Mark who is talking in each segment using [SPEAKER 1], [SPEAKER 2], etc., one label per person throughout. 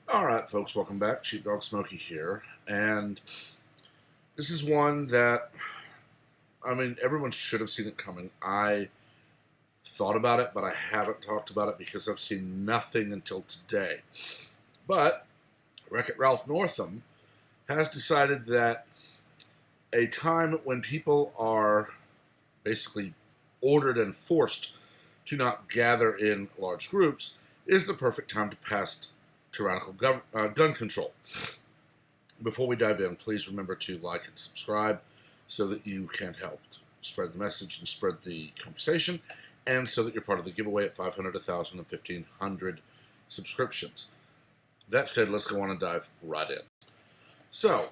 [SPEAKER 1] All right, folks, welcome back. Sheepdog Smokey here. And this is one that, everyone should have seen it coming. I thought about it, but I haven't talked about it because I've seen nothing until today. But Wreck-It Ralph Northam has decided that a time when people are basically ordered and forced to not gather in large groups is the perfect time to pass tyrannical gun control. Before we dive in, please remember to like and subscribe so that you can help spread the message and spread the conversation, and so that you're part of the giveaway at 500, 1,000, and 1,500 subscriptions. That said, let's go on and dive right in. So,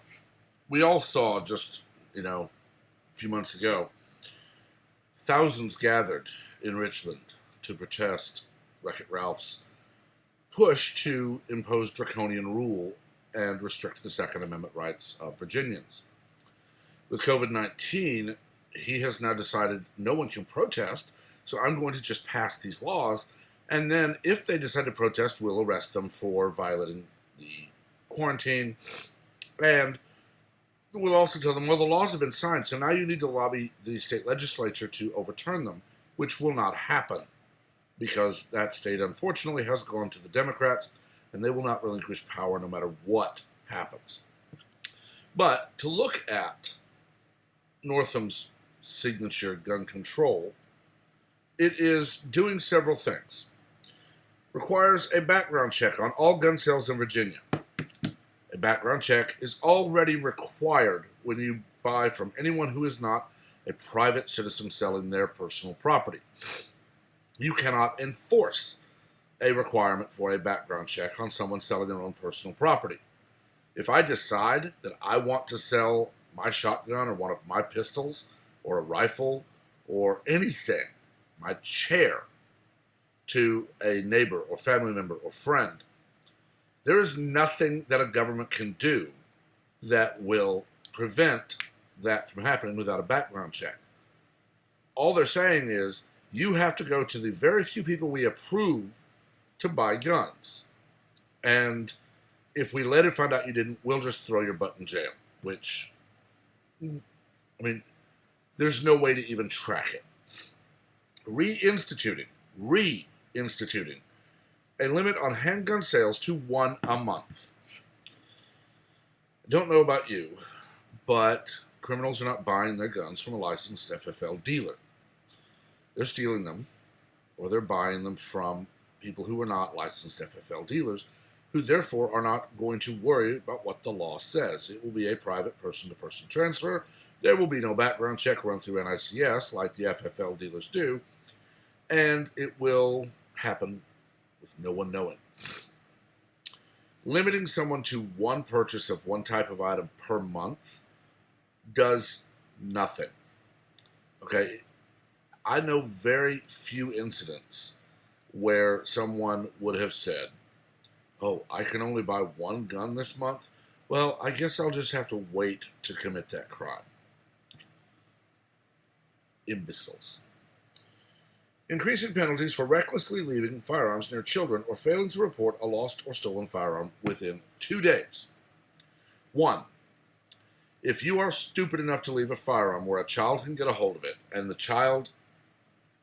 [SPEAKER 1] we all saw just, a few months ago, thousands gathered in Richmond to protest Wreck-It Ralph's push to impose draconian rule and restrict the Second Amendment rights of Virginians. With COVID-19, he has now decided no one can protest, so I'm going to just pass these laws, and then if they decide to protest, we'll arrest them for violating the quarantine, and we'll also tell them, well, the laws have been signed, so now you need to lobby the state legislature to overturn them, which will not happen, because that state, unfortunately, has gone to the Democrats, and they will not relinquish power no matter what happens. But to look at Northam's signature gun control, it is doing several things. Requires a background check on all gun sales in Virginia. A background check is already required when you buy from anyone who is not a private citizen selling their personal property. You cannot enforce a requirement for a background check on someone selling their own personal property. If I decide that I want to sell my shotgun or one of my pistols or a rifle or anything, my chair, to a neighbor or family member or friend, there is nothing that a government can do that will prevent that from happening without a background check. All they're saying is, you have to go to the very few people we approve to buy guns. And if we later find out you didn't, we'll just throw your butt in jail. Which, there's no way to even track it. Reinstituting a limit on handgun sales to one a month. I don't know about you, but criminals are not buying their guns from a licensed FFL dealer. They're stealing them, or they're buying them from people who are not licensed FFL dealers, who therefore are not going to worry about what the law says. It will be a private person-to-person transfer. There will be no background check run through NICS like the FFL dealers do, and it will happen with no one knowing. Limiting someone to one purchase of one type of item per month does nothing. Okay? I know very few incidents where someone would have said, oh, I can only buy one gun this month? Well, I guess I'll just have to wait to commit that crime. Imbeciles. Increasing penalties for recklessly leaving firearms near children or failing to report a lost or stolen firearm within 2 days. 1. If you are stupid enough to leave a firearm where a child can get a hold of it, and the child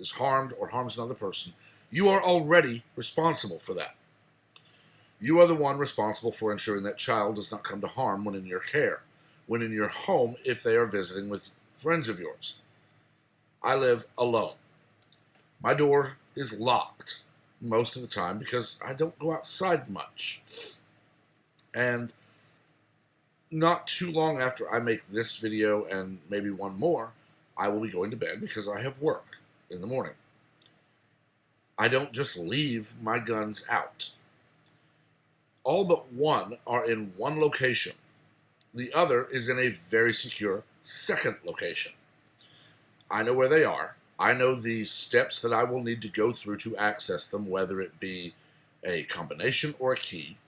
[SPEAKER 1] is harmed or harms another person, you are already responsible for that. You are the one responsible for ensuring that child does not come to harm when in your care, when in your home if they are visiting with friends of yours. I live alone. My door is locked most of the time because I don't go outside much. And not too long after I make this video and maybe one more, I will be going to bed because I have work in the morning. I don't just leave my guns out. All but one are in one location. The other is in a very secure second location. I know where they are. I know the steps that I will need to go through to access them, whether it be a combination or a key,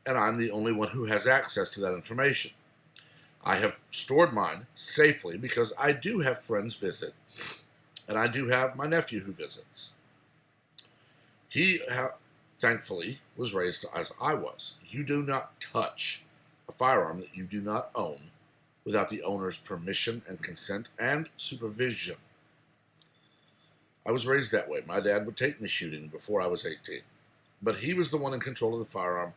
[SPEAKER 1] and I'm the only one who has access to that information. I have stored mine safely because I do have friends visit, and I do have my nephew who visits. He thankfully, was raised as I was. You do not touch a firearm that you do not own without the owner's permission and consent and supervision. I was raised that way. My dad would take me shooting before I was 18. But he was the one in control of the firearm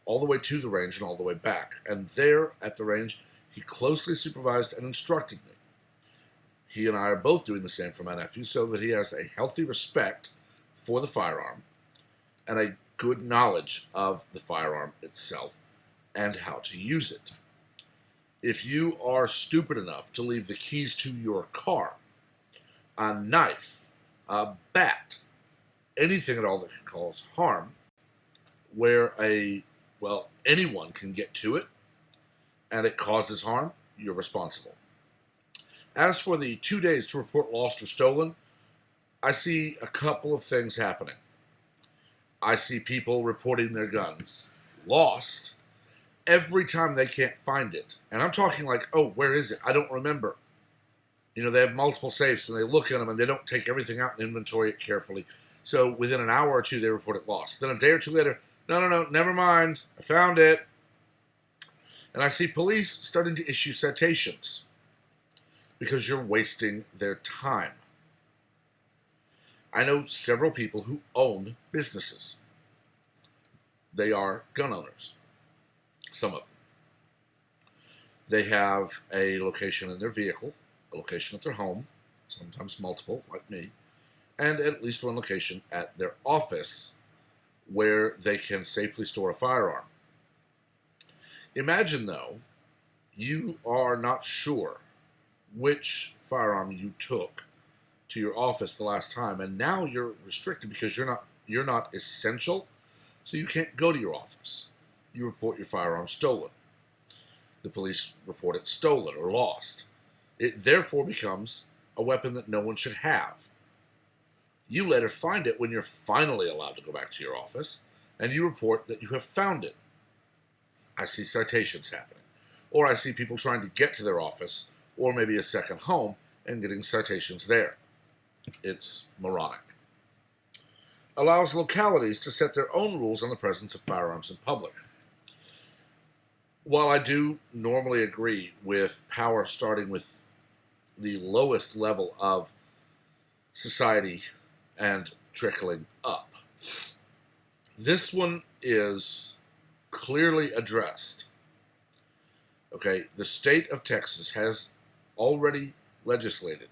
[SPEAKER 1] all the way to the range and all the way back. And there at the range, he closely supervised and instructed me. He and I are both doing the same for my nephew so that he has a healthy respect for the firearm and a good knowledge of the firearm itself and how to use it. If you are stupid enough to leave the keys to your car, a knife, a bat, anything at all that can cause harm, where anyone can get to it and it causes harm, you're responsible. As for the 2 days to report lost or stolen, I see a couple of things happening. I see people reporting their guns lost every time they can't find it. And I'm talking like, oh, where is it? I don't remember. They have multiple safes and they look at them and they don't take everything out and inventory it carefully. So within an hour or two, they report it lost. Then a day or two later, no, never mind. I found it. And I see police starting to issue citations because you're wasting their time. I know several people who own businesses. They are gun owners. Some of them. They have a location in their vehicle, a location at their home, sometimes multiple, like me, and at least one location at their office where they can safely store a firearm. Imagine, though, you are not sure which firearm you took to your office the last time, and now you're restricted because you're not essential, so you can't go to your office. You report your firearm stolen. The police report it stolen or lost. It therefore becomes a weapon that no one should have. You later find it when you're finally allowed to go back to your office, and you report that you have found it. I see citations happening. Or I see people trying to get to their office, or maybe a second home, and getting citations there. It's moronic. Allows localities to set their own rules on the presence of firearms in public. While I do normally agree with power starting with the lowest level of society and trickling up, this one is clearly addressed. Okay, the state of Texas has already legislated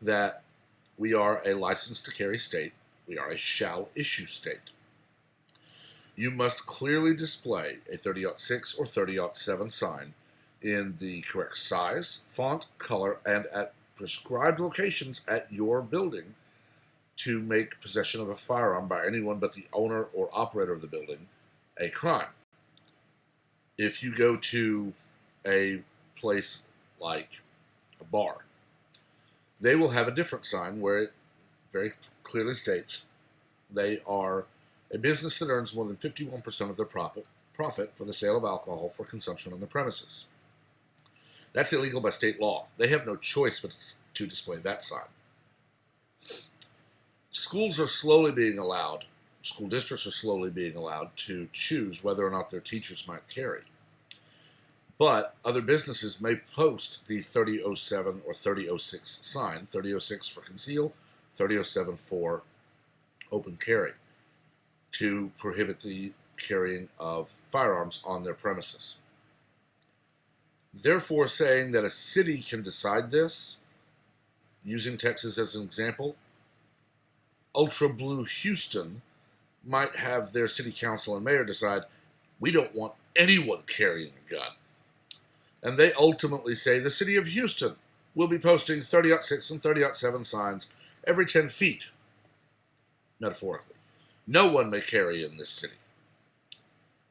[SPEAKER 1] that we are a license to carry state. We are a shall issue state. You must clearly display a 30-06 or 30-07 sign in the correct size, font, color, and at prescribed locations at your building to make possession of a firearm by anyone but the owner or operator of the building a crime. If you go to a place like a bar, they will have a different sign where it very clearly states they are a business that earns more than 51% of their profit for the sale of alcohol for consumption on the premises. That's illegal by state law. They have no choice but to display that sign. School districts are slowly being allowed to choose whether or not their teachers might carry. But other businesses may post the 30-07 or 30-06 sign, 30-06 for conceal, 30-07 for open carry, to prohibit the carrying of firearms on their premises. Therefore, saying that a city can decide this, using Texas as an example, Ultra Blue Houston might have their city council and mayor decide, we don't want anyone carrying a gun. And they ultimately say the city of Houston will be posting 30-06 and 30-07 signs every 10 feet, metaphorically. No one may carry in this city,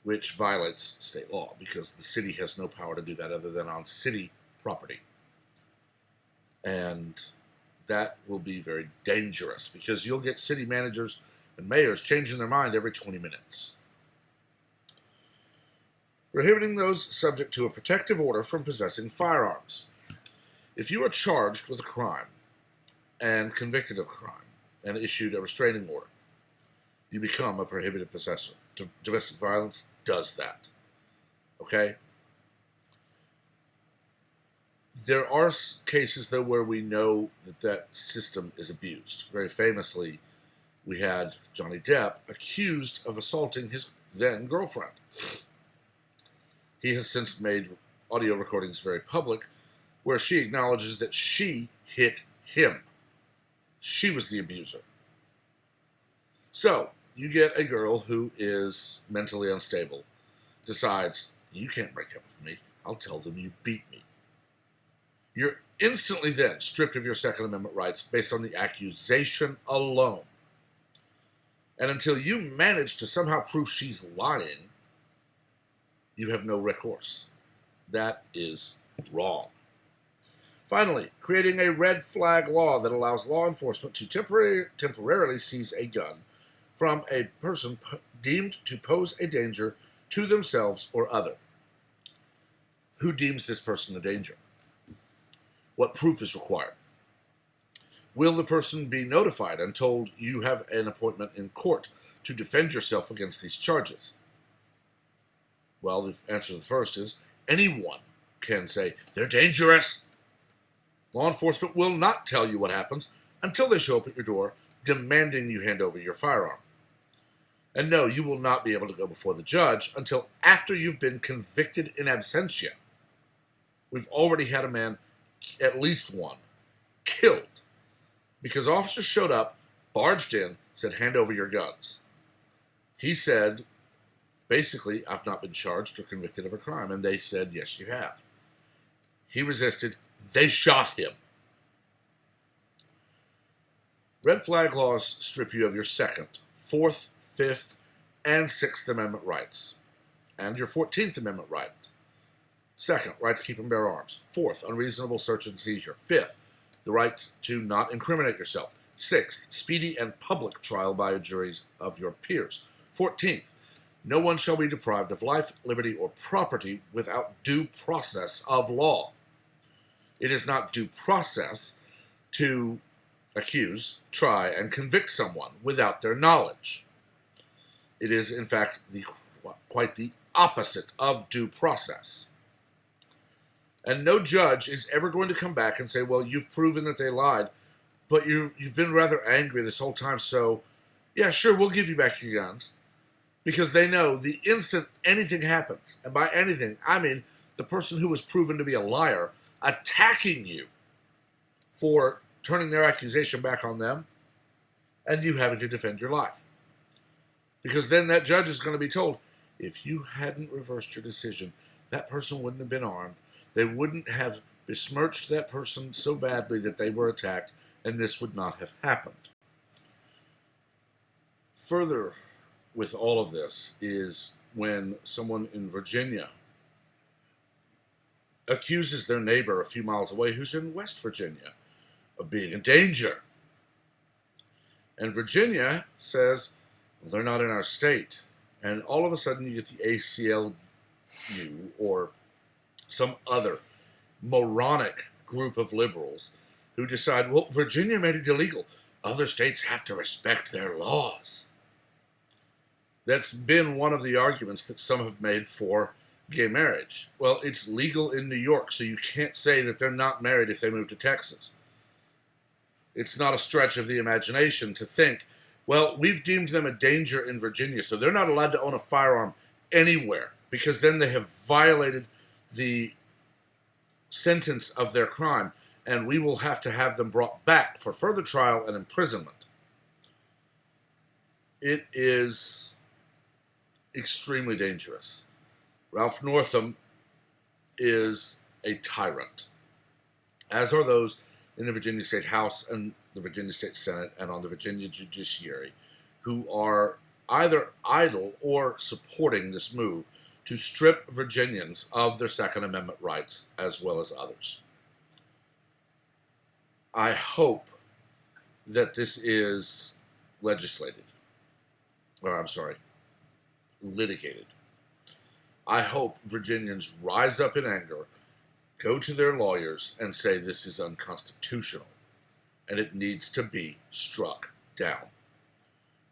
[SPEAKER 1] which violates state law because the city has no power to do that other than on city property. And that will be very dangerous because you'll get city managers and mayors changing their mind every 20 minutes. Prohibiting those subject to a protective order from possessing firearms. If you are charged with a crime and convicted of a crime and issued a restraining order, you become a prohibited possessor. Domestic violence does that. Okay? There are cases, though, where we know that that system is abused. Very famously, we had Johnny Depp accused of assaulting his then girlfriend. He has since made audio recordings very public where she acknowledges that she hit him. She was the abuser. So, you get a girl who is mentally unstable, decides, you can't break up with me. I'll tell them you beat me. You're instantly then stripped of your Second Amendment rights based on the accusation alone. And until you manage to somehow prove she's lying, you have no recourse. That is wrong. Finally, creating a red flag law that allows law enforcement to temporarily seize a gun from a person deemed to pose a danger to themselves or other. Who deems this person a danger? What proof is required? Will the person be notified and told you have an appointment in court to defend yourself against these charges? Well, the answer to the first is anyone can say they're dangerous. Law enforcement will not tell you what happens until they show up at your door demanding you hand over your firearm. And no, you will not be able to go before the judge until after you've been convicted in absentia. We've already had a man, at least one, killed because officers showed up, barged in, said, hand over your guns. He said, basically, I've not been charged or convicted of a crime. And they said, yes, you have. He resisted. They shot him. Red flag laws strip you of your Second, Fourth, Fifth, and Sixth Amendment rights, and your 14th Amendment right. Second, right to keep and bear arms. Fourth, unreasonable search and seizure. Fifth, the right to not incriminate yourself. Sixth, speedy and public trial by a jury of your peers. 14th, no one shall be deprived of life, liberty, or property without due process of law. It is not due process to accuse, try, and convict someone without their knowledge. It is, in fact, quite the opposite of due process. And no judge is ever going to come back and say, well, you've proven that they lied, but you've been rather angry this whole time, so, yeah, sure, we'll give you back your guns. Because they know the instant anything happens, and by anything, I mean the person who was proven to be a liar attacking you for turning their accusation back on them, and you having to defend your life. Because then that judge is going to be told, if you hadn't reversed your decision, that person wouldn't have been armed. They wouldn't have besmirched that person so badly that they were attacked, and this would not have happened. Further with all of this is when someone in Virginia accuses their neighbor a few miles away who's in West Virginia of being in danger. And Virginia says, well, they're not in our state. And all of a sudden you get the ACLU or some other moronic group of liberals who decide, well, Virginia made it illegal. Other states have to respect their laws. That's been one of the arguments that some have made for gay marriage. Well, it's legal in New York, so you can't say that they're not married if they move to Texas. It's not a stretch of the imagination to think, well, we've deemed them a danger in Virginia, so they're not allowed to own a firearm anywhere, because then they have violated the sentence of their crime, and we will have to have them brought back for further trial and imprisonment. It is extremely dangerous. Ralph Northam is a tyrant, as are those in the Virginia State House and the Virginia State Senate and on the Virginia Judiciary, who are either idle or supporting this move to strip Virginians of their Second Amendment rights as well as others. I hope that this is litigated. I hope Virginians rise up in anger, go to their lawyers, and say this is unconstitutional, and it needs to be struck down.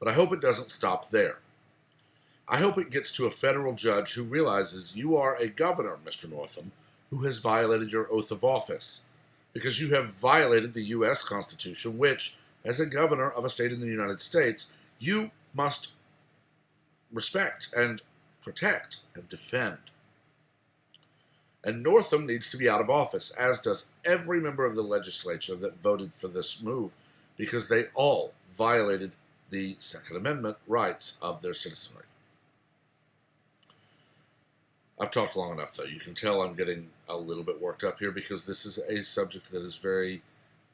[SPEAKER 1] But I hope it doesn't stop there. I hope it gets to a federal judge who realizes you are a governor, Mr. Northam, who has violated your oath of office, because you have violated the U.S. Constitution, which, as a governor of a state in the United States, you must respect and protect and defend. And Northam needs to be out of office, as does every member of the legislature that voted for this move, because they all violated the Second Amendment rights of their citizenry. I've talked long enough, though. You can tell I'm getting a little bit worked up here because this is a subject that is very,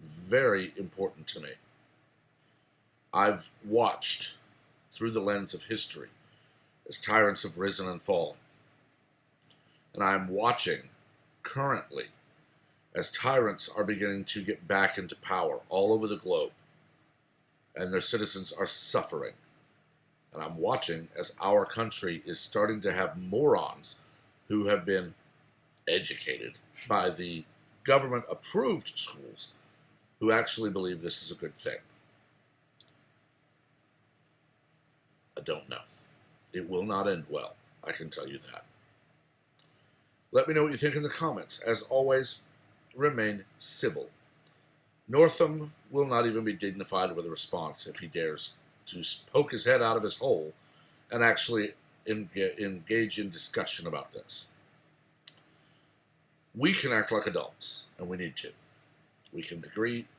[SPEAKER 1] very important to me. I've watched through the lens of history as tyrants have risen and fallen. And I'm watching currently as tyrants are beginning to get back into power all over the globe. And their citizens are suffering. And I'm watching as our country is starting to have morons who have been educated by the government-approved schools who actually believe this is a good thing. I don't know. It will not end well, I can tell you that. Let me know what you think in the comments. As always, remain civil. Northam will not even be dignified with a response if he dares to poke his head out of his hole and actually engage in discussion about this. We can act like adults, and we need to. We can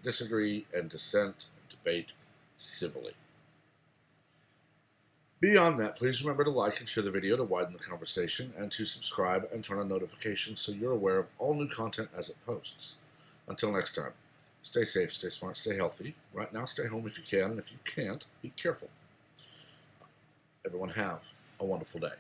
[SPEAKER 1] disagree, and dissent and debate civilly. Beyond that, please remember to like and share the video to widen the conversation, and to subscribe and turn on notifications so you're aware of all new content as it posts. Until next time, stay safe, stay smart, stay healthy. Right now, stay home if you can, and if you can't, be careful. Everyone have a wonderful day.